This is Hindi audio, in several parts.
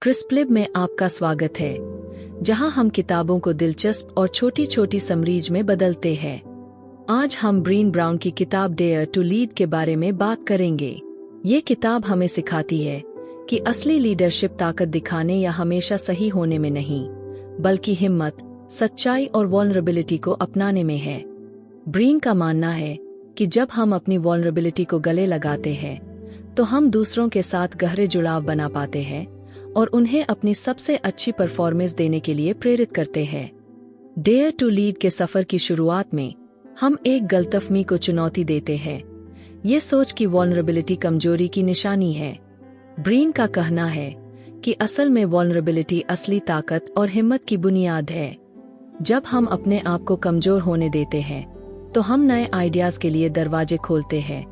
क्रिस्पलिब में आपका स्वागत है, जहां हम किताबों को दिलचस्प और छोटी छोटी समरीज में बदलते हैं। आज हम ब्रीन ब्राउन की किताब डेयर टू लीड के बारे में बात करेंगे। ये किताब हमें सिखाती है कि असली लीडरशिप ताकत दिखाने या हमेशा सही होने में नहीं, बल्कि हिम्मत, सच्चाई और वल्नरेबिलिटी को अपनाने में है। ब्रीन का मानना है कि जब हम अपनी वल्नरेबिलिटी को गले लगाते हैं, तो हम दूसरों के साथ गहरे जुड़ाव बना पाते हैं और उन्हें अपनी सबसे अच्छी परफॉर्मेंस देने के लिए प्रेरित करते हैं। डेयर टू लीड के सफर की शुरुआत में हम एक गलतफहमी को चुनौती देते हैं, ये सोच कि वल्नरेबिलिटी कमजोरी की निशानी है। ब्रीन का कहना है कि असल में वल्नरेबिलिटी असली ताकत और हिम्मत की बुनियाद है। जब हम अपने आप को कमजोर होने देते हैं, तो हम नए आइडियाज के लिए दरवाजे खोलते हैं,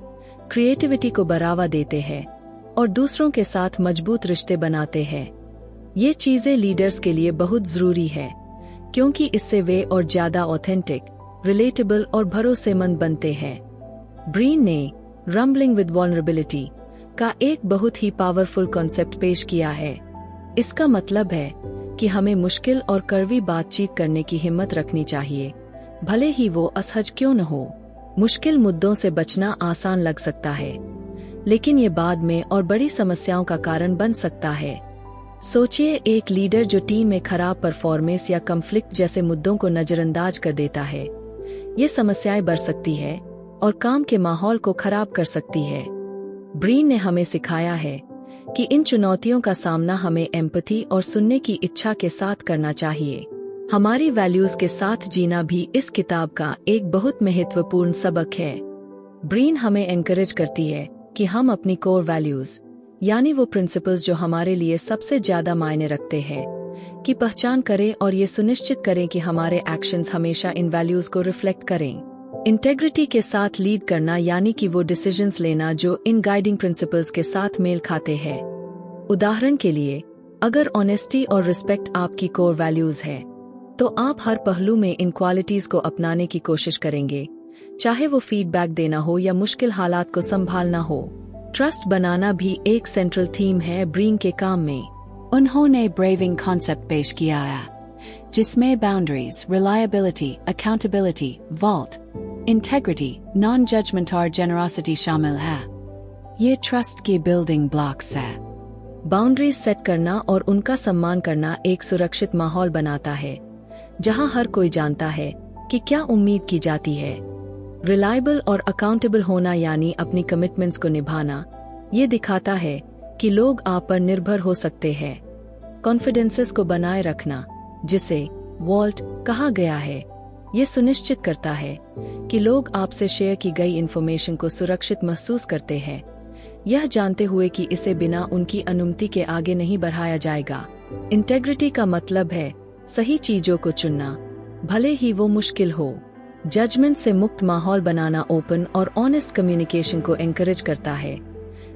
क्रिएटिविटी को बढ़ावा देते हैं और दूसरों के साथ मजबूत रिश्ते बनाते हैं। ये चीजें लीडर्स के लिए बहुत जरूरी है, क्योंकि इससे वे और ज्यादा ऑथेंटिक, रिलेटेबल और भरोसेमंद बनते हैं। ब्रीन ने रम्बलिंग विद वल्नरेबिलिटी का एक बहुत ही पावरफुल कॉन्सेप्ट पेश किया है। इसका मतलब है कि हमें मुश्किल और कड़वी बातचीत करने की हिम्मत रखनी चाहिए, भले ही वो असहज क्यों न हो। मुश्किल मुद्दों से बचना आसान लग सकता है, लेकिन ये बाद में और बड़ी समस्याओं का कारण बन सकता है। सोचिए, एक लीडर जो टीम में खराब परफॉर्मेंस या कॉन्फ्लिक्ट जैसे मुद्दों को नजरअंदाज कर देता है। ये समस्याएं बढ़ सकती है और काम के माहौल को खराब कर सकती है। ब्रीन ने हमें सिखाया है कि इन चुनौतियों का सामना हमें एम्पैथी और सुनने की इच्छा के साथ करना चाहिए। हमारी वैल्यूज के साथ जीना भी इस किताब का एक बहुत महत्वपूर्ण सबक है। ब्रीन हमें एनकरेज करती है कि हम अपनी कोर वैल्यूज, यानी वो प्रिंसिपल्स जो हमारे लिए सबसे ज्यादा मायने रखते हैं, की पहचान करें और ये सुनिश्चित करें कि हमारे एक्शंस हमेशा इन वैल्यूज को रिफ्लेक्ट करें। इंटेग्रिटी के साथ लीड करना, यानी कि वो डिसीजंस लेना जो इन गाइडिंग प्रिंसिपल्स के साथ मेल खाते हैं। उदाहरण के लिए, अगर ऑनेस्टी और रिस्पेक्ट आपकी कोर वैल्यूज है, तो आप हर पहलू में इन क्वालिटीज को अपनाने की कोशिश करेंगे, चाहे वो फीडबैक देना हो या मुश्किल हालात को संभालना हो। ट्रस्ट बनाना भी एक सेंट्रल थीम है ब्रीन के काम में। उन्होंने ब्रेविंग कॉन्सेप्ट पेश किया है, जिसमें boundaries, reliability, accountability, vault, integrity, non judgement और जेनरोसिटी शामिल है। ये ट्रस्ट के बिल्डिंग ब्लॉक्स है। बाउंड्रीज सेट करना और उनका सम्मान करना एक सुरक्षित माहौल बनाता है, जहां हर कोई जानता है कि क्या उम्मीद की जाती है। रिलायबल और अकाउंटेबल होना, यानी अपनी कमिटमेंट्स को निभाना, ये दिखाता है कि लोग आप पर निर्भर हो सकते हैं। कॉन्फिडेंसेस को बनाए रखना, जिसे वॉल्ट कहा गया है, ये सुनिश्चित करता है कि लोग आपसे शेयर की गई इन्फॉर्मेशन को सुरक्षित महसूस करते हैं, यह जानते हुए कि इसे बिना उनकी अनुमति के आगे नहीं बढ़ाया जाएगा। इंटेग्रिटी का मतलब है सही चीजों को चुनना, भले ही वो मुश्किल हो। जजमेंट से मुक्त माहौल बनाना ओपन और ऑनेस्ट कम्युनिकेशन को एनकरेज करता है,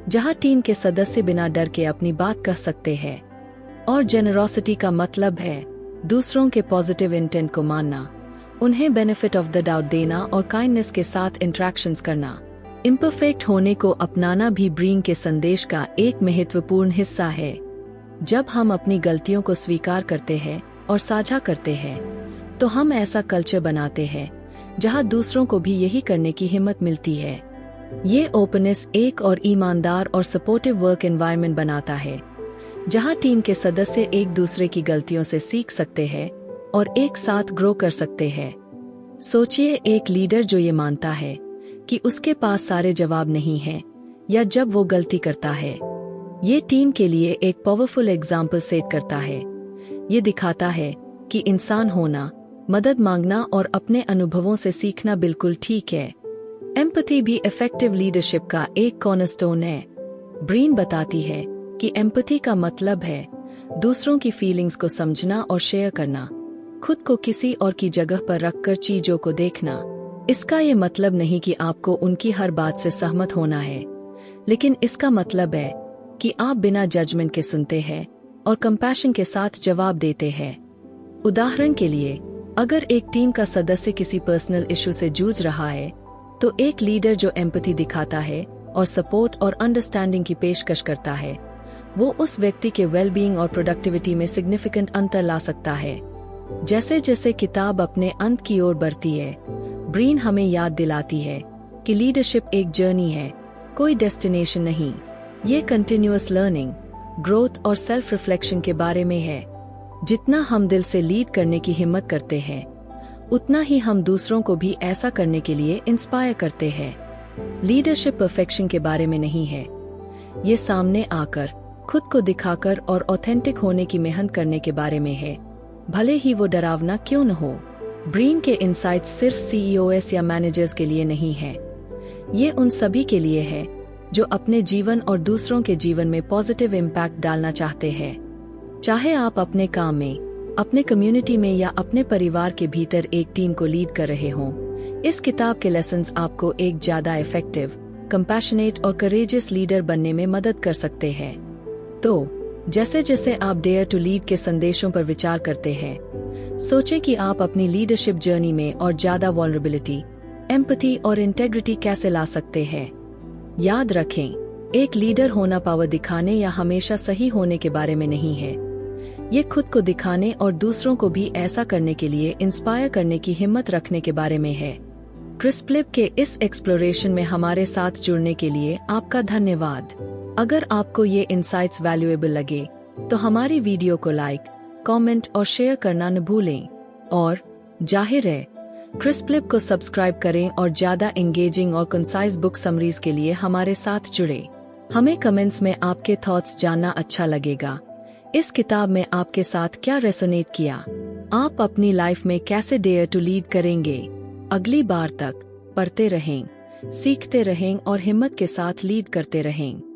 जहां टीम के सदस्य बिना डर के अपनी बात कह सकते हैं। और जेनरोसिटी का मतलब है दूसरों के पॉजिटिव इंटेंट को मानना, उन्हें बेनिफिट ऑफ द डाउट देना और काइंडनेस के साथ इंटरेक्शंस करना। इम्परफेक्ट होने को अपनाना भी ब्रीन के संदेश का एक महत्वपूर्ण हिस्सा है। जब हम अपनी गलतियों को स्वीकार करते हैं और साझा करते हैं, तो हम ऐसा कल्चर बनाते हैं जहां दूसरों को भी यही करने की हिम्मत मिलती है। ये ओपननेस एक और ईमानदार और सपोर्टिव वर्क एनवायरनमेंट बनाता है, जहां टीम के सदस्य एक दूसरे की गलतियों से सीख सकते हैं और एक साथ ग्रो कर सकते हैं। सोचिए, एक लीडर जो ये मानता है कि उसके पास सारे जवाब नहीं हैं, या जब वो गलती करता है, ये टीम के लिए एक पावरफुल एग्जाम्पल सेट करता है। ये दिखाता है कि इंसान होना, मदद मांगना और अपने अनुभवों से सीखना बिल्कुल ठीक है। एम्पैथी भी इफेक्टिव लीडरशिप का एक कॉर्नरस्टोन है। ब्रीन बताती है कि एम्पैथी का मतलब है दूसरों की फीलिंग्स को समझना और शेयर करना, खुद को किसी और की जगह पर रखकर चीजों को देखना। इसका ये मतलब नहीं कि आपको उनकी हर बात से सहमत होना है, लेकिन इसका मतलब है कि आप बिना जजमेंट के सुनते हैं और कंपैशन के साथ जवाब देते हैं। उदाहरण के लिए, अगर एक टीम का सदस्य किसी पर्सनल इशू से जूझ रहा है, तो एक लीडर जो एम्पैथी दिखाता है और सपोर्ट और अंडरस्टैंडिंग की पेशकश करता है, वो उस व्यक्ति के वेलबीइंग और प्रोडक्टिविटी में सिग्निफिकेंट अंतर ला सकता है। जैसे जैसे किताब अपने अंत की ओर बढ़ती है, ब्रीन हमें याद दिलाती है कि लीडरशिप एक जर्नी है, कोई डेस्टिनेशन नहीं। ये कंटिन्यूअस लर्निंग, ग्रोथ और सेल्फ रिफ्लेक्शन के बारे में है। जितना हम दिल से लीड करने की हिम्मत करते हैं, उतना ही हम दूसरों को भी ऐसा करने के लिए इंस्पायर करते हैं। लीडरशिप परफेक्शन के बारे में नहीं है, ये सामने आकर, खुद को दिखाकर और ऑथेंटिक होने की मेहनत करने के बारे में है, भले ही वो डरावना क्यों न हो। ब्रीन के इनसाइट्स सिर्फ सीईओएस या मैनेजर्स के लिए नहीं है, ये उन सभी के लिए है जो अपने जीवन और दूसरों के जीवन में पॉजिटिव इम्पैक्ट डालना चाहते हैं। चाहे आप अपने काम में, अपने कम्युनिटी में या अपने परिवार के भीतर एक टीम को लीड कर रहे हों, इस किताब के लेसन्स आपको एक ज्यादा इफेक्टिव, कंपैशनेट और करेजियस लीडर बनने में मदद कर सकते हैं। तो जैसे जैसे आप डेयर टू लीड के संदेशों पर विचार करते हैं, सोचें कि आप अपनी लीडरशिप जर्नी में और ज्यादा वल्नरेबिलिटी, एम्पैथी और इंटेग्रिटी कैसे ला सकते हैं। याद रखें, एक लीडर होना पावर दिखाने या हमेशा सही होने के बारे में नहीं है। ये खुद को दिखाने और दूसरों को भी ऐसा करने के लिए इंस्पायर करने की हिम्मत रखने के बारे में है। क्रिस फिलिप के इस एक्सप्लोरेशन में हमारे साथ जुड़ने के लिए आपका धन्यवाद। अगर आपको ये इंसाइट्स वैल्यूएबल लगे, तो हमारी वीडियो को लाइक, कमेंट और शेयर करना न भूलें। और जाहिर है, क्रिस फिलिप को सब्सक्राइब करें और ज्यादा एंगेजिंग और कंसाइज बुक समरीज के लिए हमारे साथ जुड़े। हमें कमेंट्स में आपके थॉट्स जानना अच्छा लगेगा। इस किताब में आपके साथ क्या रेसोनेट किया? आप अपनी लाइफ में कैसे डेयर टू लीड करेंगे? अगली बार तक पढ़ते रहें, सीखते रहें और हिम्मत के साथ लीड करते रहें।